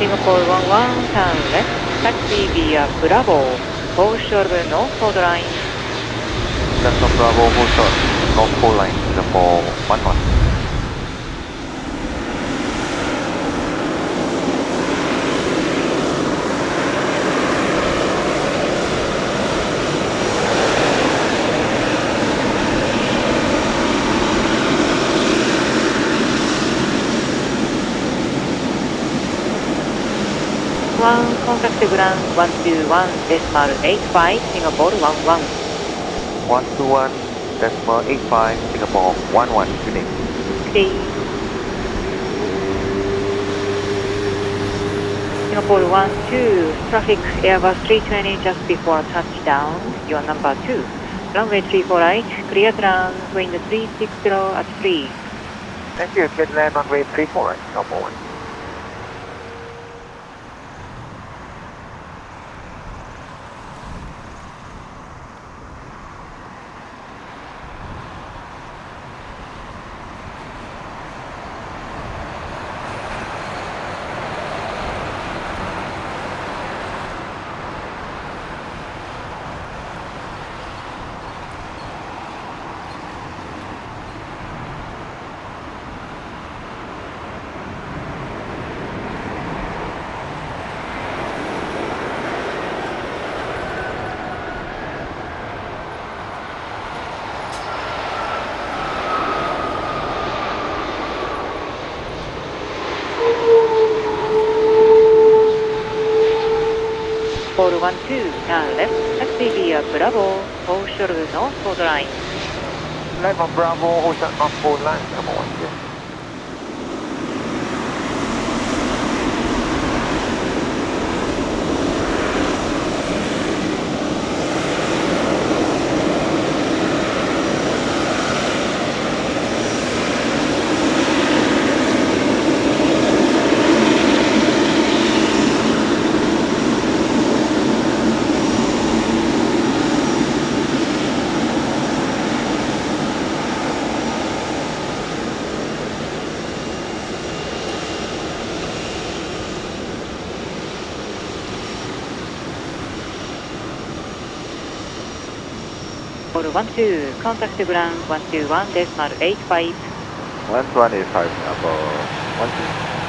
Singapore 11, turn left, taxi via Bravo, 4-SWB North Port Line. Delta Bravo, hold short, North Pole Line, Singapore 11. Contact ground 121.85, Singapore 11. 121.85, Singapore 11, good day. Okay. Singapore 12, traffic Airbus 320 just before touchdown, your number 2. Runway 34 right, clear to land, wind 360 at 3. Thank you, clear to land runway 34 right, Singapore 1. Singapore 12, turn left, taxi via Bravo, 4-SWB North Port Line. Left on Bravo, hold short, North Pole Line, Singapore 1, good. Singapore 12, contact ground 121.85. 121.85, Singapore 12.